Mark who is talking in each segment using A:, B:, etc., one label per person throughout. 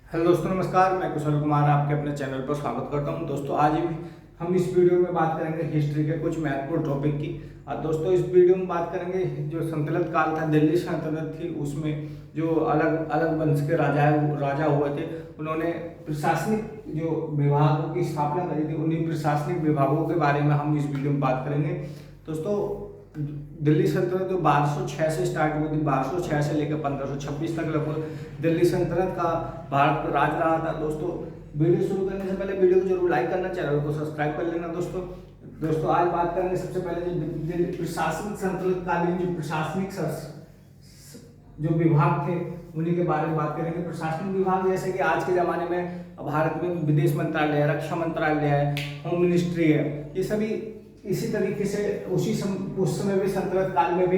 A: Hello दोस्तों, नमस्कार। मैं कुशल कुमार आपके अपने चैनल पर स्वागत करता हूं। दोस्तों, आज हम इस वीडियो में बात करेंगे हिस्ट्री के कुछ महत्वपूर्ण टॉपिक की। और दोस्तों, इस वीडियो में बात करेंगे जो संतुलित काल था, दिल्ली सल्तनत थी, उसमें जो अलग अलग वंश के राजा हुए थे, उन्होंने प्रशासनिक जो विभागों की स्थापना करी थी। उन्हीं प्रशासनिक विभागों के बारे में हम इस वीडियो में बात करेंगे। दोस्तों, दिल्ली सल्तनत जो 1206 से स्टार्ट हुई थी, 1206 से लेकर 1526 तक लगभग दिल्ली सल्तनत का भारत पर राज रहा था। दोस्तों, वीडियो शुरू करने से पहले वीडियो को जरूर लाइक करना, चैनल को सब्सक्राइब कर लेना। दोस्तों आज बात करेंगे सबसे पहले जो प्रशासनिक संतुलित कालीन जो प्रशासनिक जो विभाग थे उन्हीं के बारे में बात करेंगे। प्रशासनिक विभाग जैसे कि आज के ज़माने में भारत में विदेश मंत्रालय है, रक्षा मंत्रालय है, होम मिनिस्ट्री है, ये सभी इसी तरीके से उस समय भी संतुलित काल में भी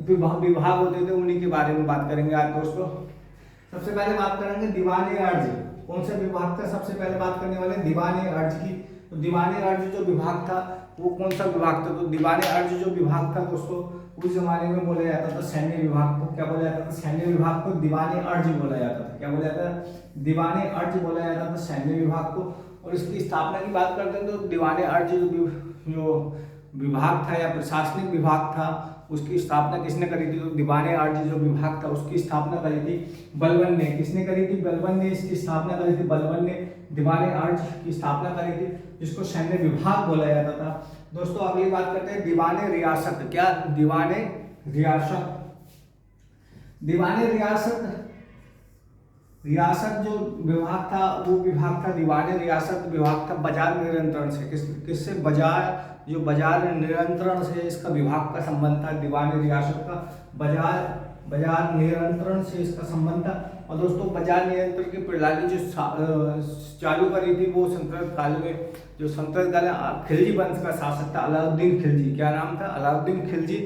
A: विभाग होते थे, उन्हीं के बारे में बात करेंगे आज। दोस्तों, सबसे पहले बात करेंगे दीवाने अर्ज। कौन सा विभाग था? सबसे पहले बात करने वाले दीवाने अर्ज की। तो दीवाने अर्ज जो विभाग था वो कौन सा विभाग था? तो दीवाने अर्ज जो विभाग था दोस्तों, उस जमाने में बोला जाता था सैन्य विभाग को। क्या बोला जाता था? सैन्य विभाग को दीवाने अर्ज बोला जाता था। क्या बोला जाता था? दीवाने अर्ज बोला जाता था सैन्य विभाग को। और इसकी स्थापना की बात करते हैं तो दीवाने अर्ज जो विभाग था या प्रशासनिक विभाग था, उसकी स्थापना किसने करी थी? तो दीवाने अर्ज जो विभाग था उसकी स्थापना करी थी बलबन ने। किसने करी थी? बलबन ने इसकी स्थापना करी थी। बलबन ने दीवाने अर्ज की स्थापना करी थी, जिसको सैन्य विभाग बोला जाता था। दोस्तों, अगली बात करते हैं दीवाने रियासत। क्या? दीवाने रियासत। दीवाने रियासत जो विभाग था वो विभाग था दीवाने रियासत विभाग था बाजार नियंत्रण से। किससे? बाजार नियंत्रण से इसका विभाग का संबंध था। दीवाने रियासत का बाजार नियंत्रण से इसका संबंध था। और दोस्तों, बाजार नियंत्रण की प्रणाली जो चालू करी थी वो संतुलित काल में, जो संतुलित काल में खिलजी वंश का शासक था अलाउद्दीन खिलजी। क्या नाम था? अलाउद्दीन खिलजी।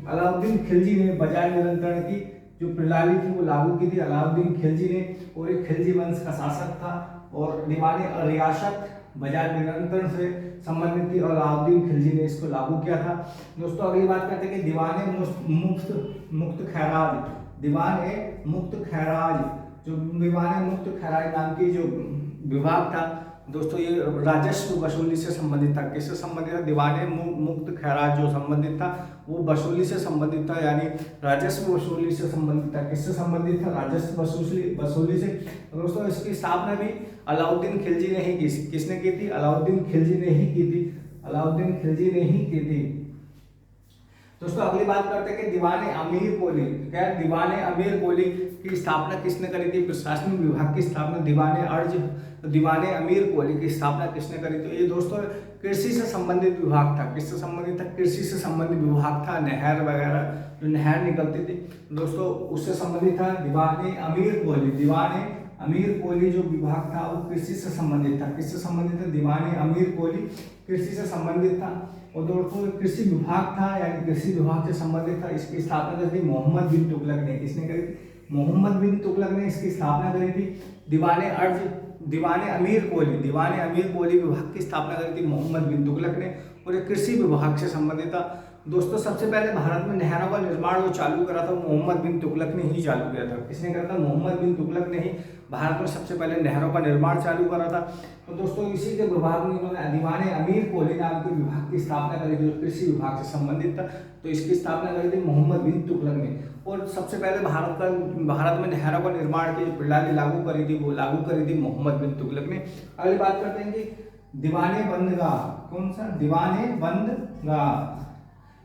A: अलाउद्दीन खिलजी ने बाजार नियंत्रण की जो प्रणाली थी वो लागू की थी, अलाउद्दीन खिलजी ने। और एक खिलजी वंश का शासक था और दीवाने रियासत बाजार नियंत्रण से संबंधित थी और अलाउद्दीन खिलजी ने इसको लागू किया था। दोस्तों, अगली बात करते हैं कि दीवाने मुक्त खैराज। दीवाने मुक्त खैराज जो दीवाने मुक्त खैराज नाम की जो विभाग था दोस्तों, ये राजस्व वसूली से संबंधित था। किससे संबंधित था? दीवाने मुक्त खैराज जो संबंधित था वो वसूली से संबंधित था, यानी राजस्व वसूली से संबंधित था। किससे संबंधित था? राजस्व वसूली से। दोस्तों, इसकी स्थापना भी अलाउद्दीन खिलजी ने ही की। किसने की थी? अलाउद्दीन खिलजी ने ही की थी। अलाउद्दीन खिलजी ने ही की थी। दोस्तों, अगली बात करते हैं कि दीवाने अमीर कोली। क्या? दीवाने अमीर कोली की स्थापना किसने करी थी? प्रशासनिक विभाग की स्थापना दीवाने अमीर कोली की स्थापना किसने करी थी? ये दोस्तों कृषि से संबंधित विभाग था। किससे संबंधित था? कृषि से संबंधित विभाग था। नहर वगैरह जो नहर निकलती थी दोस्तों, उससे संबंधित था दीवाने अमीर कोली। दीवाने अमीर कोली जो विभाग था वो कृषि से संबंधित था। किससे संबंधित था? दीवाने अमीर कोली कृषि से संबंधित था। और दोस्तों, कृषि विभाग था यानी कृषि विभाग से संबंधित था। इसकी स्थापना करी थी मोहम्मद बिन तुगलक ने। किसने करी थी? मोहम्मद बिन तुगलक ने इसकी स्थापना करी थी। दीवाने अमीर कोली विभाग की स्थापना करी थी मोहम्मद बिन तुगलक ने और एक कृषि विभाग से संबंधित था। दोस्तों, सबसे पहले भारत में नहरों का निर्माण जो चालू करा था मोहम्मद बिन तुगलक ने ही चालू किया था। किसने करा था? मोहम्मद बिन तुगलक ने ही भारत में सबसे पहले नहरों का निर्माण चालू करा था। तो दोस्तों, इसी के विभाग में इन्होंने दीवाने अमीर कोली नाम के विभाग की स्थापना करी थी जो कृषि विभाग से संबंधित था। तो इसकी स्थापना करी थी मोहम्मद बिन तुगलक ने। और सबसे पहले भारत में नहरों का निर्माण की जो प्रणाली लागू करी थी वो लागू करी थी मोहम्मद बिन तुगलक ने। अगली बात करते हैं कि दीवाने बंदगाह। कौन सा? दीवाने बंदगाह।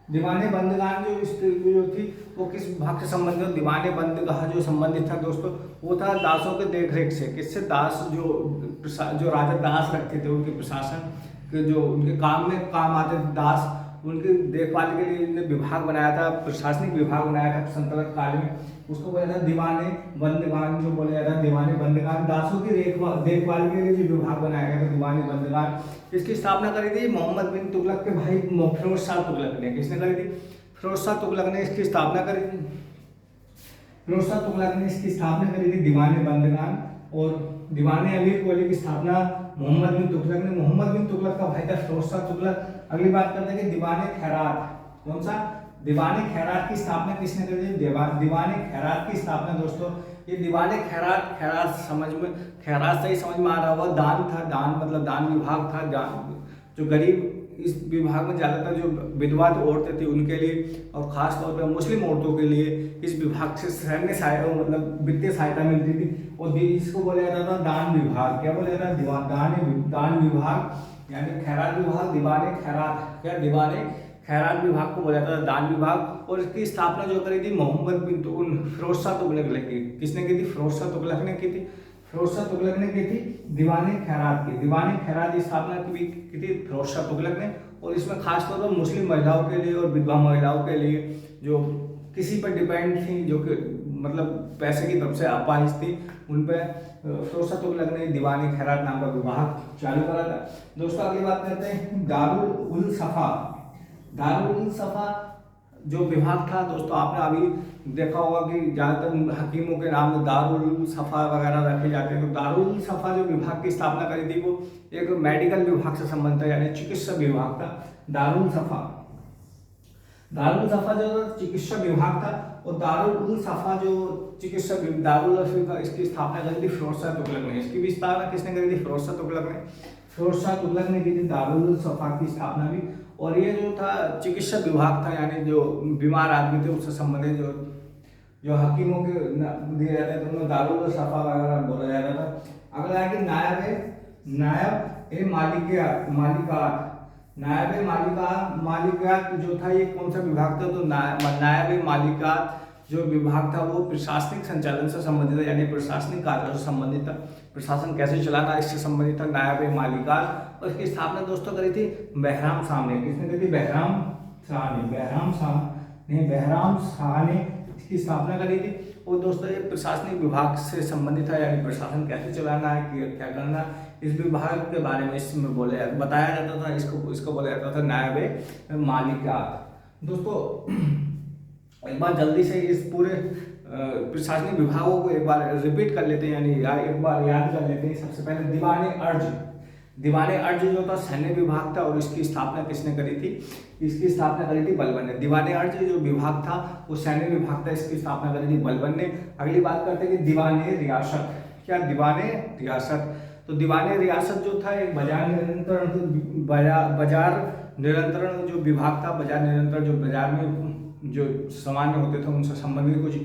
A: दीवाने बंदगाह जो थी वो किस विभाग से संबंधित? दीवाने बंदगाह जो संबंधित था दोस्तों वो था दासों के देखरेख से। किससे? दास जो राजा दास रखते थे उनके प्रशासन के जो उनके काम में काम आते थे दास, उनकी देखभाल के लिए इन्होंने विभाग बनाया था, प्रशासनिक विभाग बनाया था संतुलित काल में। उसको बोला था दीवाने बंदगान। जो बोला जाता है दीवाने बंदगान, दासों की देखभाल के लिए जो विभाग बनाया गया था दीवाने बंदगान। इसकी स्थापना करी थी मोहम्मद बिन तुगलक के भाई फिरोज शाह तुगलक ने। किसने करी थी? फिरोज शाह तुगलक ने इसकी स्थापना करी थी। फिरोज शाह तुगलक ने इसकी स्थापना करी थी दीवाने बंदगान। और दीवाने अमीर कोली की स्थापना मोहम्मद बिन तुगलक ने। मोहम्मद बिन तुगलक का भाई था फिरोज शाह तुगलक। अगली बात करते हैं कि दीवाने खैरात। कौन सा? दीवाने खैरात की स्थापना किसने करी थी? दीवाने खैरात की स्थापना दोस्तों ये दीवान खैरात, खैरात समझ में, खैरात से ही समझ में आ रहा होगा, दान था, दान मतलब दान विभाग था, दान जो गरीब, इस विभाग में ज़्यादातर जो विधवा औरतें थी उनके लिए और ख़ास तौर पर मुस्लिम औरतों के लिए इस विभाग से सैन्य सहायता मतलब वित्तीय सहायता मिलती थी। और इसको बोला जाता था दान विभाग। क्या बोला जाता है? दान विभाग यानी खैरात विभाग, दीवाने खैरात, क्या दीवाने खैरात विभाग को बोला जाता था दान विभाग। और इसकी स्थापना जो करी थी मोहम्मद बिन फिरोज शाह तुगलक ने की। किसने की थी? फिरोज शाह तुगलक ने की थी। फिरोज शाह तुगलक ने की थी दीवाने खैरात की। दीवाने खैरात की स्थापना की थी फिरोज शाह तुगलक ने। और इसमें खास तौर पर मुस्लिम महिलाओं के लिए और विधवा महिलाओं के लिए जो किसी पर डिपेंड थी, जो कि मतलब पैसे की तरफ से अपाहिज थी, उन पर फिरोज शाह तुगलक ने दीवाने खैरात नाम का विभाग चालू करा था। दोस्तों अगली बात करते हैं दारुल उल सफा। दारुल उल सफा जो विभाग था दोस्तों, आपने अभी देखा होगा कि ज़्यादातर हकीमों के नाम में दारुल सफ़ा वगैरह रखे जाते हैं। तो दारुल सफ़ा जो विभाग की स्थापना करी थी वो एक मेडिकल विभाग से संबंधित था, यानी चिकित्सा विभाग था दारुल सफ़ा। दारुल सफ़ा जो चिकित्सा विभाग था और दारुल उल सफ़ा जो चिकित्सा दारुल सफ़ा इसकी स्थापना करी थी फिरोज शाह तुगलक ने। इसकी भी स्थापना किसने करी थी? फिरोज शाह तुगलक ने। फिरोज शाह तुगलक ने की थी दारुल उल सफ़ा की स्थापना भी। और ये जो था चिकित्सा विभाग था, यानी जो बीमार आदमी थे उससे संबंधित जो हकीमों के दिए जाते थे उनमें दारुल सफ़ा वगैरह बोला जाता था। अगला है कि नायब मालिकात जो था, ये कौन सा विभाग था? तो नायब मालिकात जो विभाग था वो प्रशासनिक संचालन से संबंधित है, यानी प्रशासनिक कार्यों से संबंधित था। प्रशासन कैसे चलाना इससे संबंधित था नायब मालिकात। और इसकी स्थापना दोस्तों करी थी बहराम शाह ने। किसने करी थी? बहराम शाह ने इसकी स्थापना करी थी। और दोस्तों ये प्रशासनिक विभाग से संबंधित है, यानी प्रशासन कैसे चलाना है, क्या करना, इस विभाग के बारे में इसमें बताया जाता था। इसको बोला जाता था नायब मालिकात। दोस्तों एक बार जल्दी से इस पूरे प्रशासनिक विभागों को एक बार रिपीट कर लेते हैं, यानी एक बार याद कर लेते हैं। सबसे पहले दीवाने अर्ज जो था सैन्य विभाग था और इसकी स्थापना किसने करी थी? इसकी स्थापना करी थी बलबन ने। दीवाने अर्ज जो विभाग था वो सैन्य विभाग था, इसकी स्थापना करी थी बलबन ने। अगली बात करते हैं कि दीवाने रियासत। क्या दीवाने रियासत? तो दीवाने रियासत जो था एक बाजार नियंत्रण जो विभाग था, बाजार नियंत्रण जो बाजार में जो सामान्य होते थे उनसे संबंधित कुछ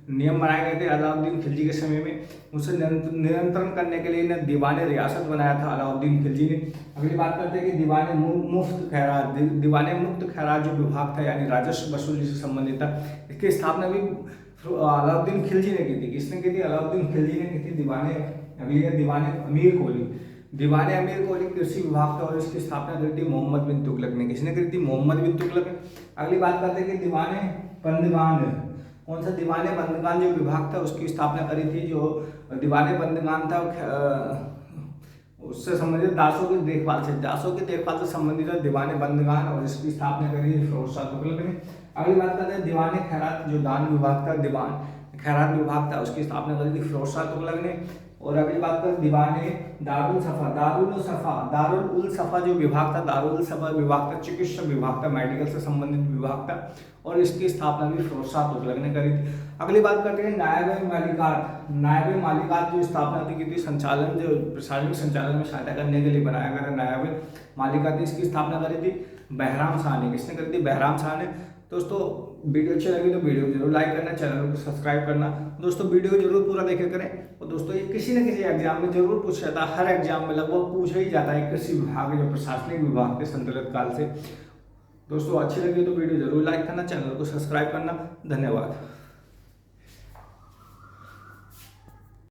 A: नियम बनाए गए थे अलाउद्दीन खिलजी के समय में। उसे नियंत्रण करने के लिए इन्हें दीवाने रियासत बनाया था अलाउद्दीन खिलजी ने। अगली बात करते हैं कि दीवाने मुफ्त खैरात। दीवाने मुफ्त खैरात जो विभाग था, यानी राजस्व वसूली से संबंधित था, इसकी स्थापना भी अलाउद्दीन खिलजी ने की थी। किसने की थी? अलाउद्दीन खिलजी ने की थी। अगली है दीवाने अमीर कोली। दीवाने अमीर कोली कृषि विभाग था और इसकी स्थापना करी थी मोहम्मद बिन तुगलक ने। किसने करी थी? मोहम्मद बिन तुगलक ने। अगली बात करते हैं कि दीवाने बंदगान। कौन सा? दीवाने बंदगान जो विभाग था उसकी स्थापना करी थी। जो दीवाने बंदगान था उससे संबंधित दासों की देखभाल से संबंधित है दीवाने बंदगान, और इसकी स्थापना करी थी फिरोज शाह तुगलक ने। अगली बात करते हैं दीवाने खैरात जो दान विभाग था, दीवान खैरात विभाग था, उसकी स्थापना करी थी फिरोज शाह तुगलक ने। और अगली बात कर दीवाने दारुल उल सफ़ा जो विभाग था, दारुल उल सफ़ा विभाग था चिकित्सा विभाग था, मेडिकल से संबंधित विभाग था, और इसकी स्थापना भी फिरोज शाह तुगलक ने करी थी। अगली बात करते हैं नायब मालिकात जो स्थापना की थी संचालन जो प्रशासनिक संचालन में सहायता करने के लिए बनाया गया नायब मालिकात, इसकी स्थापना करी थी बहराम शाह ने। किसने करी थी? बहराम शाह ने। दोस्तों वीडियो अच्छी लगी तो वीडियो को जरूर लाइक करना, चैनल को सब्सक्राइब करना। दोस्तों वीडियो जरूर पूरा देखा करें। और दोस्तों ये किसी न किसी एग्जाम में जरूर पूछ जाता है, हर एग्जाम में लगभग पूछा ही जाता है कृषि विभाग जो प्रशासनिक विभाग के संतुलित काल से। दोस्तों अच्छी लगी तो वीडियो जरूर लाइक करना, चैनल को सब्सक्राइब करना। धन्यवाद।